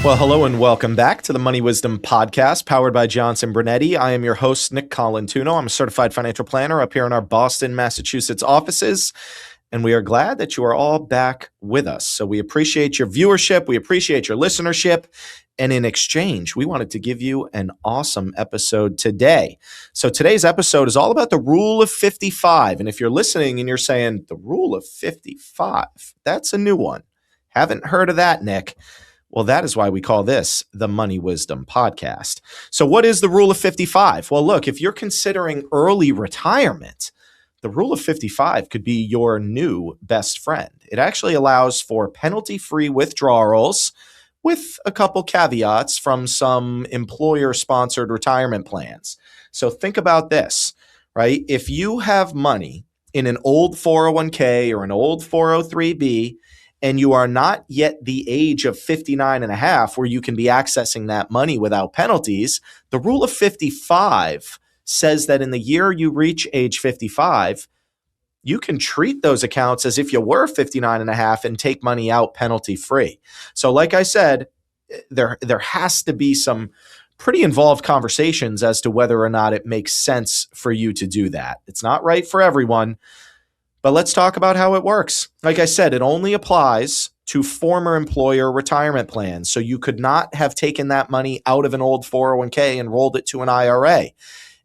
Well, hello and welcome back to the Money Wisdom Podcast, powered by Johnson Brunetti. I am your host, Nick Colantuono. I'm a certified financial planner up here in our Boston, Massachusetts offices, and we are glad that you are all back with us. So we appreciate your viewership, we appreciate your listenership, and in exchange, we wanted to give you an awesome episode today. So today's episode is all about the Rule of 55, and if you're listening and you're saying, the Rule of 55, that's a new one. Haven't heard of that, Nick. Well, that is why we call this the Money Wisdom Podcast. So what is the Rule of 55? Well, look, if you're considering early retirement, the Rule of 55 could be your new best friend. It actually allows for penalty-free withdrawals with a couple caveats from some employer-sponsored retirement plans. So think about this, right? If you have money in an old 401k or an old 403b, and you are not yet the age of 59 and a half where you can be accessing that money without penalties, the Rule of 55 says that in the year you reach age 55, you can treat those accounts as if you were 59 and a half and take money out penalty free. So like I said, there has to be some pretty involved conversations as to whether or not it makes sense for you to do that. It's not right for everyone. But let's talk about how it works. Like I said, it only applies to former employer retirement plans. So you could not have taken that money out of an old 401k and rolled it to an IRA.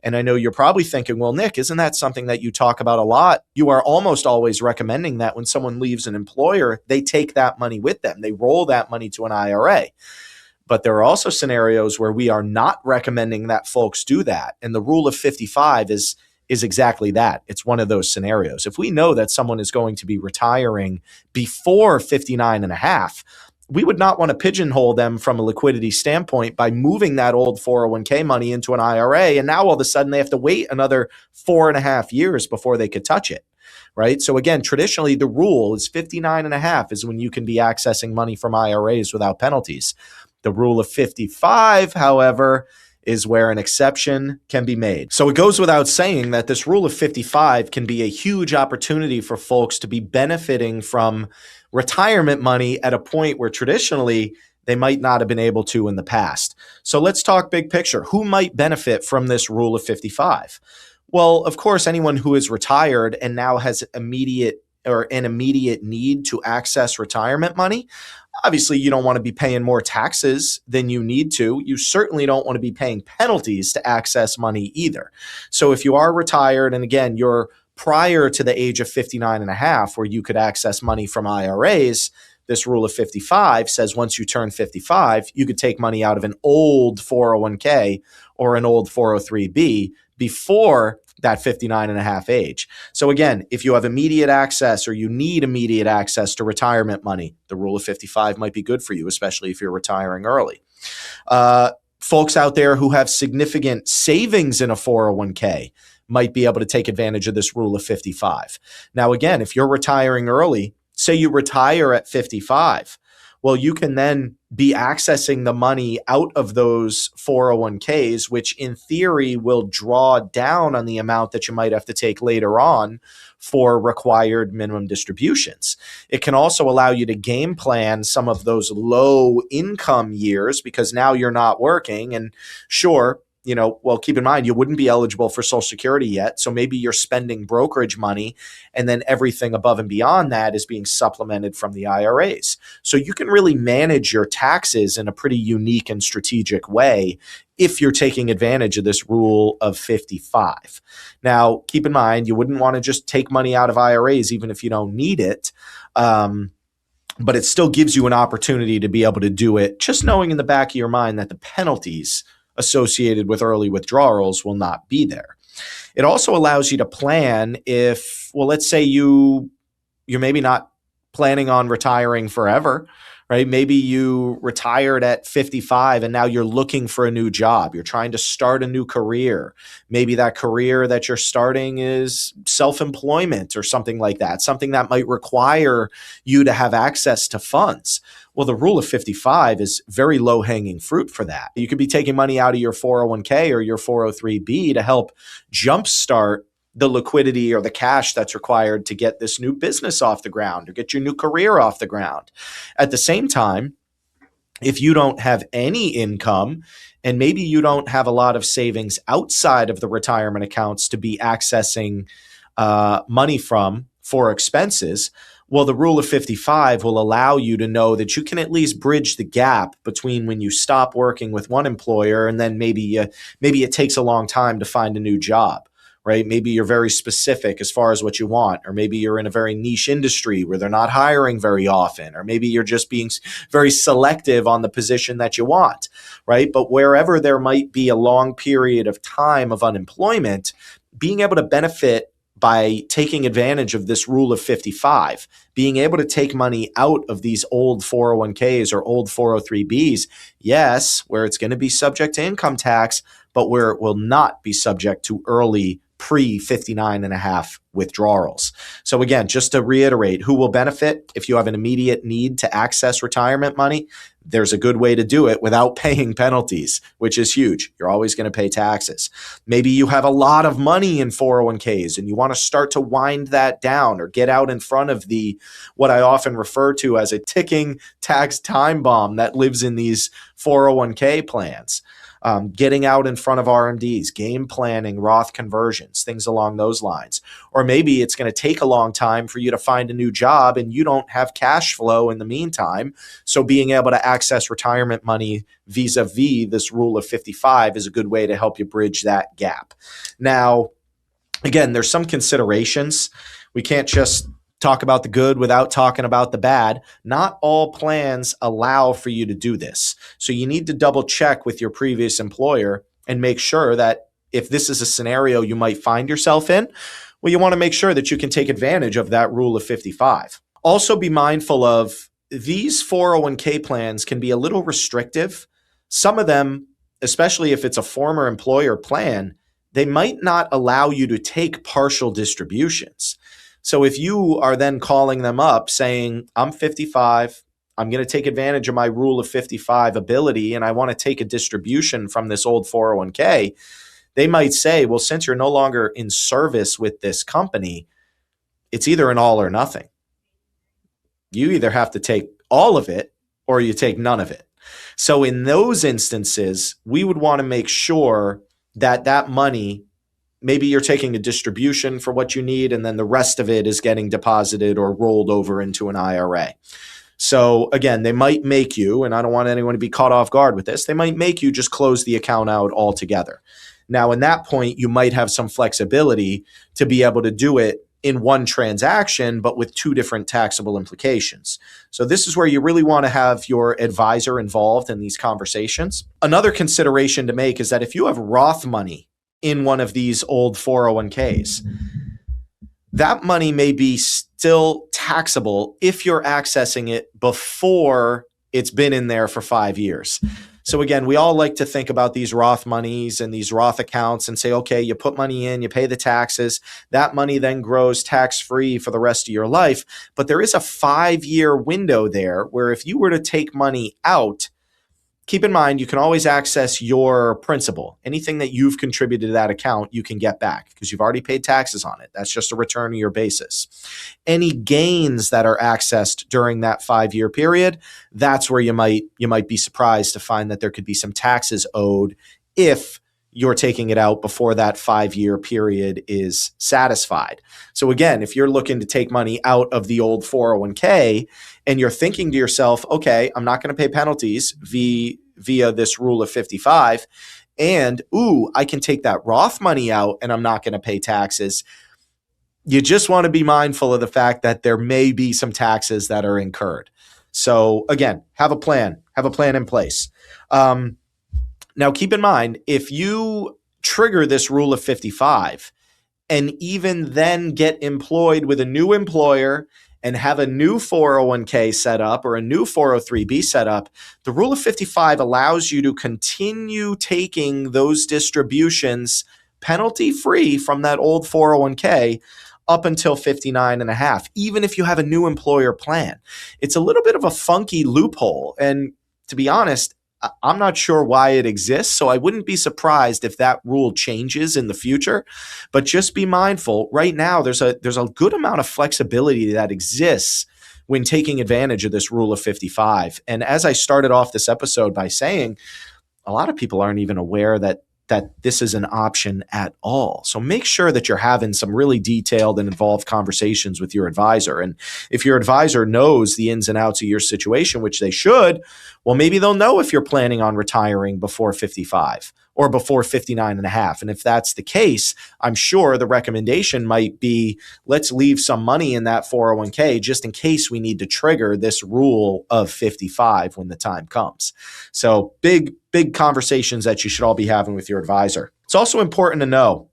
And I know you're probably thinking, well, Nick, isn't that something that you talk about a lot? You are almost always recommending that when someone leaves an employer, they take that money with them. They roll that money to an IRA. But there are also scenarios where we are not recommending that folks do that. And the Rule of 55 is exactly that. It's one of those scenarios. If we know that someone is going to be retiring before 59 and a half, we would not want to pigeonhole them from a liquidity standpoint by moving that old 401k money into an IRA. And now all of a sudden they have to wait another 4.5 years before they could touch it, right? So again, traditionally the rule is 59 and a half is when you can be accessing money from IRAs without penalties. The Rule of 55, however, is where an exception can be made. So it goes without saying that this Rule of 55 can be a huge opportunity for folks to be benefiting from retirement money at a point where traditionally they might not have been able to in the past. So let's talk big picture. Who might benefit from this Rule of 55? Well, of course, anyone who is retired and now has an immediate need to access retirement money. Obviously, you don't want to be paying more taxes than you need to. You certainly don't want to be paying penalties to access money either. So if you are retired, and again, you're prior to the age of 59 and a half where you could access money from IRAs, this Rule of 55 says once you turn 55, you could take money out of an old 401k or an old 403b before that 59 and a half age. So again, if you have immediate access or you need immediate access to retirement money, the Rule of 55 might be good for you, especially if you're retiring early. Folks out there who have significant savings in a 401k might be able to take advantage of this Rule of 55. Now, again, if you're retiring early, say you retire at 55, well, you can then be accessing the money out of those 401ks, which in theory will draw down on the amount that you might have to take later on for required minimum distributions. It can also allow you to game plan some of those low income years because now you're not working. And sure, well, keep in mind, you wouldn't be eligible for Social Security yet. So maybe you're spending brokerage money and then everything above and beyond that is being supplemented from the IRAs. So you can really manage your taxes in a pretty unique and strategic way if you're taking advantage of this Rule of 55. Now, keep in mind, you wouldn't want to just take money out of IRAs even if you don't need it. But it still gives you an opportunity to be able to do it, just knowing in the back of your mind that the penalties associated with early withdrawals will not be there. It also allows you to plan if, well, let's say you're maybe not planning on retiring forever, right? Maybe you retired at 55 and now you're looking for a new job. You're trying to start a new career. Maybe that career that you're starting is self-employment or something like that, something that might require you to have access to funds. Well, the Rule of 55 is very low-hanging fruit for that. You could be taking money out of your 401k or your 403b to help jumpstart the liquidity or the cash that's required to get this new business off the ground or get your new career off the ground. At the same time, If you don't have any income and maybe you don't have a lot of savings outside of the retirement accounts to be accessing money from for expenses, well, the rule of 55 will allow you to know that you can at least bridge the gap between when you stop working with one employer and then maybe it takes a long time to find a new job. Right? Maybe you're very specific as far as what you want, or maybe you're in a very niche industry where they're not hiring very often, or maybe you're just being very selective on the position that you want, right? But wherever there might be a long period of time of unemployment, being able to benefit by taking advantage of this rule of 55, being able to take money out of these old 401ks or old 403bs, yes, where it's going to be subject to income tax, but where it will not be subject to early pre-59 and a half withdrawals. So again, just to reiterate, who will benefit if you have an immediate need to access retirement money? There's a good way to do it without paying penalties, which is huge. You're always going to pay taxes. Maybe you have a lot of money in 401ks and you want to start to wind that down or get out in front of the what I often refer to as a ticking tax time bomb that lives in these 401k plans. Getting out in front of RMDs, game planning, Roth conversions, things along those lines. Or maybe it's going to take a long time for you to find a new job and you don't have cash flow in the meantime. So being able to access retirement money vis-a-vis this rule of 55 is a good way to help you bridge that gap. Now, again, there's some considerations. We can't just talk about the good without talking about the bad. Not all plans allow for you to do this. So you need to double check with your previous employer and make sure that if this is a scenario you might find yourself in, well, you want to make sure that you can take advantage of that rule of 55. Also be mindful of these 401k plans can be a little restrictive. Some of them, especially if it's a former employer plan, they might not allow you to take partial distributions. So if you are then calling them up saying, I'm 55, I'm going to take advantage of my rule of 55 ability, and I want to take a distribution from this old 401k, they might say, well, since you're no longer in service with this company, it's either an all or nothing. You either have to take all of it or you take none of it. So in those instances, we would want to make sure that that money, maybe you're taking a distribution for what you need, and then the rest of it is getting deposited or rolled over into an IRA. So again, they might make you, and I don't want anyone to be caught off guard with this, they might make you just close the account out altogether. Now, in that point, you might have some flexibility to be able to do it in one transaction, but with two different taxable implications. So this is where you really want to have your advisor involved in these conversations. Another consideration to make is that if you have Roth money in one of these old 401ks, that money may be still taxable if you're accessing it before it's been in there for 5 years. So again, we all like to think about these Roth monies and these Roth accounts and say, okay, you put money in, you pay the taxes, that money then grows tax-free for the rest of your life. But there is a 5-year window there where if you were to take money out, keep in mind, you can always access your principal. Anything that you've contributed to that account, you can get back because you've already paid taxes on it. That's just a return to your basis. Any gains that are accessed during that 5-year period, that's where you might be surprised to find that there could be some taxes owed if you're taking it out before that 5-year period is satisfied. So again, if you're looking to take money out of the old 401k and you're thinking to yourself, okay, I'm not going to pay penalties via this rule of 55, and I can take that Roth money out and I'm not going to pay taxes. You just want to be mindful of the fact that there may be some taxes that are incurred. So again, have a plan in place. Now, keep in mind, if you trigger this rule of 55 and even then get employed with a new employer and have a new 401k set up or a new 403b set up, the rule of 55 allows you to continue taking those distributions penalty-free from that old 401k up until 59 and a half, even if you have a new employer plan. It's a little bit of a funky loophole. And to be honest, I'm not sure why it exists, so I wouldn't be surprised if that rule changes in the future. But just be mindful. Right now, there's a good amount of flexibility that exists when taking advantage of this rule of 55. And as I started off this episode by saying, a lot of people aren't even aware that this is an option at all. So make sure that you're having some really detailed and involved conversations with your advisor. And if your advisor knows the ins and outs of your situation, which they should, well, maybe they'll know if you're planning on retiring before 55 or before 59 and a half. And if that's the case, I'm sure the recommendation might be, let's leave some money in that 401k just in case we need to trigger this rule of 55 when the time comes. So big conversations that you should all be having with your advisor. It's also important to know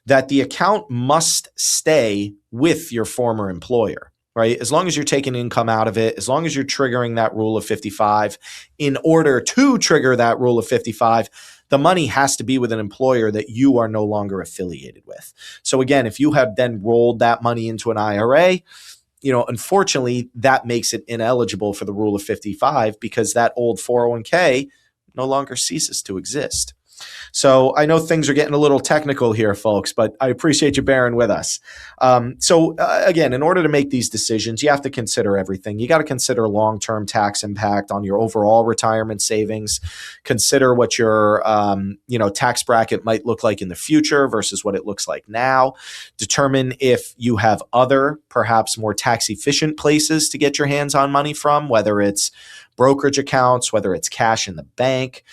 that the account must stay with your former employer, right? As long as you're taking income out of it, as long as you're triggering that rule of 55, in order to trigger that rule of 55, the money has to be with an employer that you are no longer affiliated with. So again, if you have then rolled that money into an IRA, unfortunately, that makes it ineligible for the rule of 55 because that old 401k no longer ceases to exist. So I know things are getting a little technical here, folks, but I appreciate you bearing with us. Again, in order to make these decisions, you have to consider everything. You got to consider long-term tax impact on your overall retirement savings. Consider what your tax bracket might look like in the future versus what it looks like now. Determine if you have other, perhaps more tax-efficient places to get your hands on money from, whether it's brokerage accounts, whether it's cash in the bank,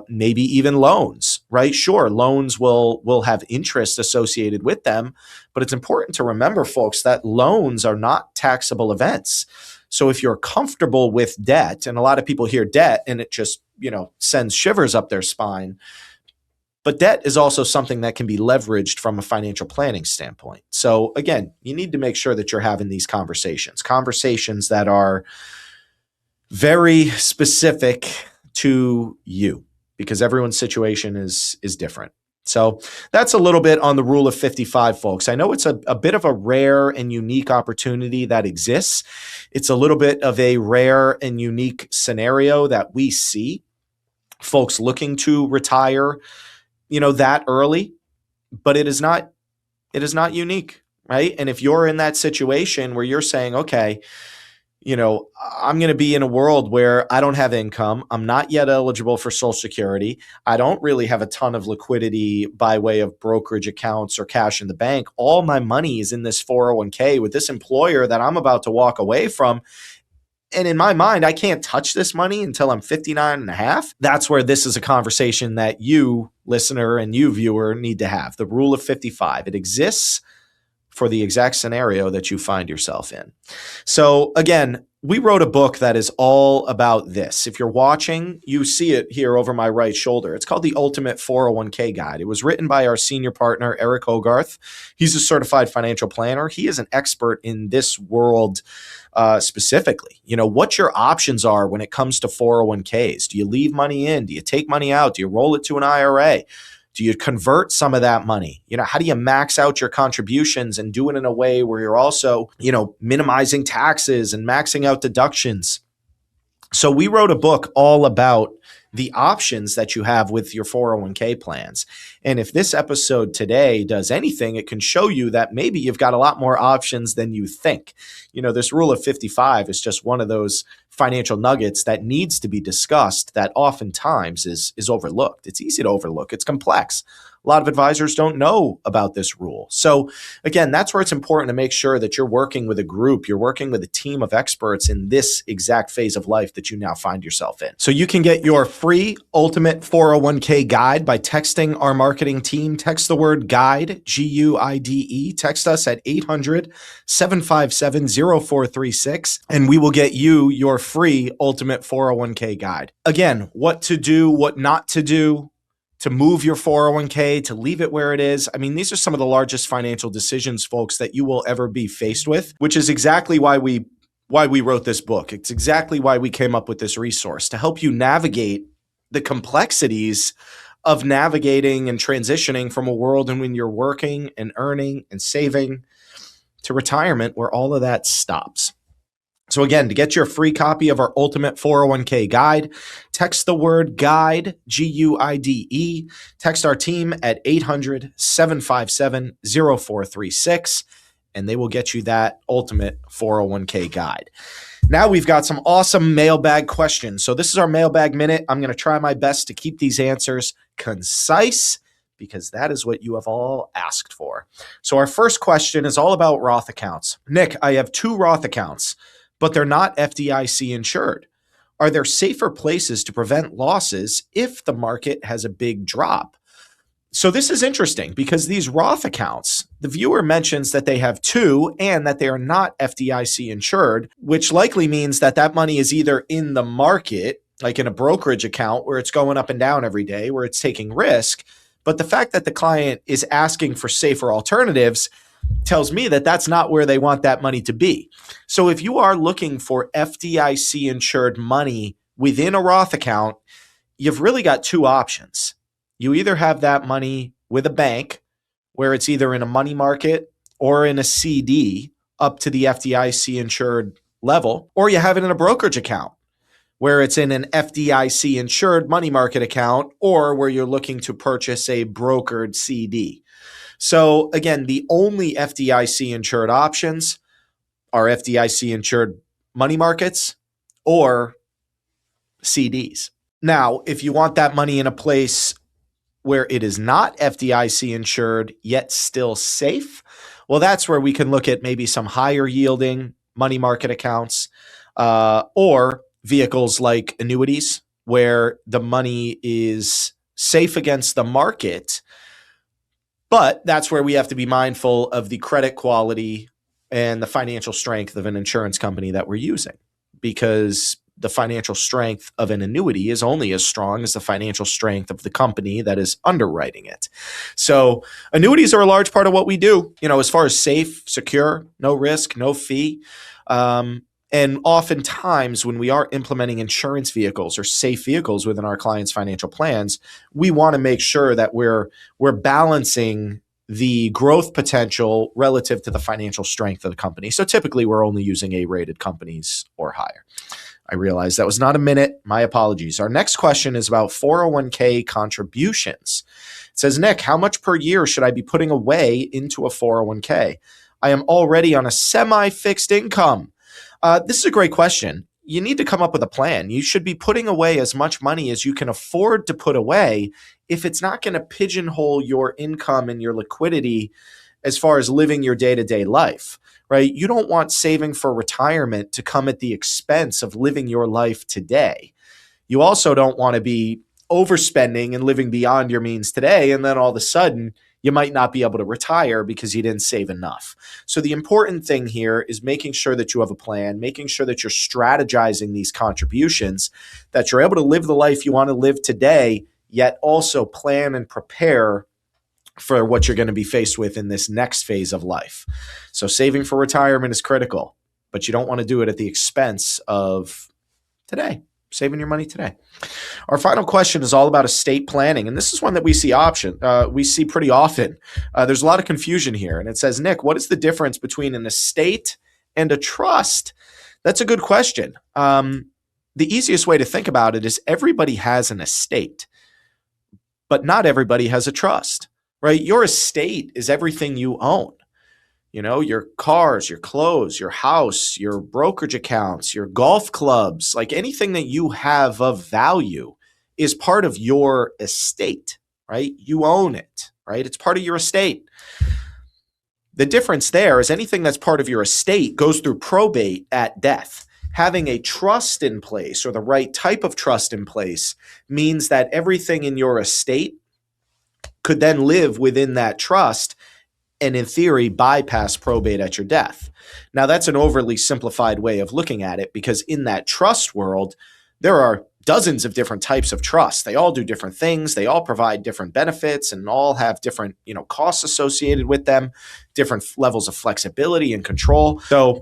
maybe even loans, right? Sure, loans will have interest associated with them, but it's important to remember, folks, that loans are not taxable events. So if you're comfortable with debt, and a lot of people hear debt and it just, sends shivers up their spine, but debt is also something that can be leveraged from a financial planning standpoint. So again, you need to make sure that you're having these conversations that are very specific to you, because everyone's situation is different. So that's a little bit on the rule of 55, folks. I know it's a bit of a rare and unique opportunity that exists. It's a little bit of a rare and unique scenario that we see folks looking to retire, that early, but it is not unique, right? And if you're in that situation where you're saying, okay, I'm going to be in a world where I don't have income. I'm not yet eligible for Social Security. I don't really have a ton of liquidity by way of brokerage accounts or cash in the bank. All my money is in this 401k with this employer that I'm about to walk away from. And in my mind, I can't touch this money until I'm 59 and a half. That's where this is a conversation that you, listener, and you, viewer, need to have. The rule of 55. It exists for the exact scenario that you find yourself in. So again, we wrote a book that is all about this. If you're watching, you see it here over my right shoulder. It's called The Ultimate 401k Guide. It was written by our senior partner, Eric Hogarth. He's a certified financial planner. He is an expert in this world specifically. What your options are when it comes to 401ks. Do you leave money in? Do you take money out? Do you roll it to an IRA? Do you convert some of that money? How do you max out your contributions and do it in a way where you're also, minimizing taxes and maxing out deductions? So we wrote a book all about the options that you have with your 401k plans. And if this episode today does anything, it can show you that maybe you've got a lot more options than you think. This rule of 55 is just one of those financial nuggets that needs to be discussed that oftentimes is overlooked. It's easy to overlook. It's complex. A lot of advisors don't know about this rule. So again, that's where it's important to make sure that you're working with a group, you're working with a team of experts in this exact phase of life that you now find yourself in. So you can get your free Ultimate 401k Guide by texting our marketing team. Text the word GUIDE, G-U-I-D-E. Text us at 800-757-0436, and we will get you your free Ultimate 401k Guide. Again, what to do, what not to do, to move your 401k, to leave it where it is. I mean, these are some of the largest financial decisions, folks, that you will ever be faced with, which is exactly why we wrote this book. It's exactly why we came up with this resource, to help you navigate the complexities of navigating and transitioning from a world in when you're working and earning and saving to retirement where all of that stops. So again, to get your free copy of our Ultimate 401k Guide, text the word GUIDE, GUIDE, text our team at 800-757-0436, and they will get you that Ultimate 401k Guide. Now we've got some awesome mailbag questions. So this is our mailbag minute. I'm going to try my best to keep these answers concise because that is what you have all asked for. So our first question is all about Roth accounts. Nick, I have 2 Roth accounts, but they're not FDIC insured. Are there safer places to prevent losses if the market has a big drop? So this is interesting because these Roth accounts, the viewer mentions that they have 2 and that they are not FDIC insured, which likely means that that money is either in the market, like in a brokerage account where it's going up and down every day, where it's taking risk. But the fact that the client is asking for safer alternatives tells me that that's not where they want that money to be. So if you are looking for FDIC insured money within a Roth account, you've really got 2 options. You either have that money with a bank where it's either in a money market or in a CD up to the FDIC insured level, or you have it in a brokerage account where it's in an FDIC insured money market account or where you're looking to purchase a brokered CD. So again, the only FDIC insured options are FDIC insured money markets or CDs. Now, if you want that money in a place where it is not FDIC insured yet still safe, well, that's where we can look at maybe some higher yielding money market accounts or vehicles like annuities where the money is safe against the market. But that's where we have to be mindful of the credit quality and the financial strength of an insurance company that we're using, because the financial strength of an annuity is only as strong as the financial strength of the company that is underwriting it. So annuities are a large part of what we do, as far as safe, secure, no risk, no fee. And oftentimes when we are implementing insurance vehicles or safe vehicles within our clients' financial plans, we want to make sure that we're balancing the growth potential relative to the financial strength of the company. So typically we're only using A-rated companies or higher. I realize that was not a minute. My apologies. Our next question is about 401k contributions. It says, Nick, how much per year should I be putting away into a 401k? I am already on a semi-fixed income. This is a great question. You need to come up with a plan. You should be putting away as much money as you can afford to put away if it's not going to pigeonhole your income and your liquidity as far as living your day-to-day life, right? You don't want saving for retirement to come at the expense of living your life today. You also don't want to be overspending and living beyond your means today, and then all of a sudden you might not be able to retire because you didn't save enough. So the important thing here is making sure that you have a plan, making sure that you're strategizing these contributions, that you're able to live the life you want to live today, yet also plan and prepare for what you're going to be faced with in this next phase of life. So saving for retirement is critical, but you don't want to do it at the expense of today, saving your money today. Our final question is all about estate planning, and this is one that we see pretty often. There's a lot of confusion here, and it says, Nick, what is the difference between an estate and a trust? That's a good question. The easiest way to think about it is everybody has an estate, but not everybody has a trust, right? Your estate is everything you own. Your cars, your clothes, your house, your brokerage accounts, your golf clubs, like anything that you have of value is part of your estate, right? You own it, right? It's part of your estate. The difference there is anything that's part of your estate goes through probate at death. Having a trust in place or the right type of trust in place means that everything in your estate could then live within that trust and in theory bypass probate at your death. Now that's an overly simplified way of looking at it, because in that trust world, there are dozens of different types of trust. They all do different things. They all provide different benefits and all have different, costs associated with them, different levels of flexibility and control. So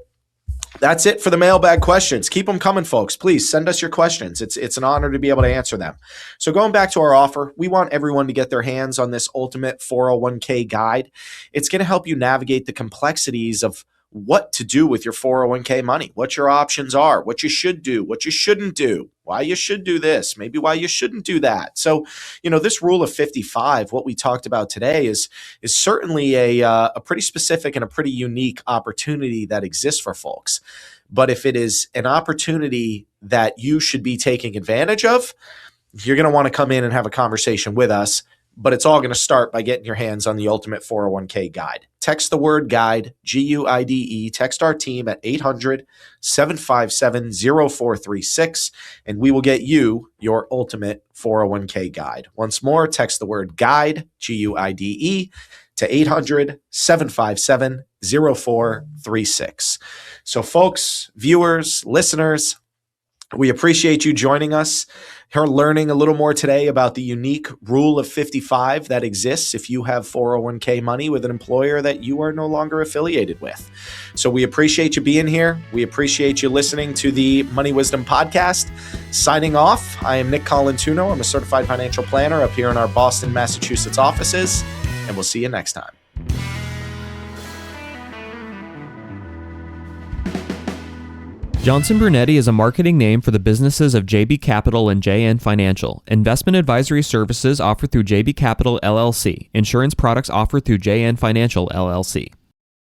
that's it for the mailbag questions. Keep them coming, folks. Please send us your questions. It's an honor to be able to answer them. So going back to our offer, we want everyone to get their hands on this Ultimate 401k Guide. It's going to help you navigate the complexities of what to do with your 401k money, what your options are, what you should do, what you shouldn't do, why you should do this, maybe why you shouldn't do that. So, this rule of 55, what we talked about today is certainly a pretty specific and a pretty unique opportunity that exists for folks. But if it is an opportunity that you should be taking advantage of, you're going to want to come in and have a conversation with us. But it's all going to start by getting your hands on the Ultimate 401k Guide. Text the word guide, GUIDE, text our team at 800-757-0436, and we will get you your Ultimate 401k Guide. Once more, text the word guide, GUIDE, to 800-757-0436. So folks, viewers, listeners, we appreciate you joining us. Her learning a little more today about the unique rule of 55 that exists if you have 401k money with an employer that you are no longer affiliated with. So we appreciate you being here. We appreciate you listening to the Money Wisdom Podcast. Signing off, I am Nick Colantuono. I'm a certified financial planner up here in our Boston, Massachusetts offices, and we'll see you next time. Johnson Brunetti is a marketing name for the businesses of JB Capital and JN Financial. Investment advisory services offered through JB Capital LLC. Insurance products offered through JN Financial LLC.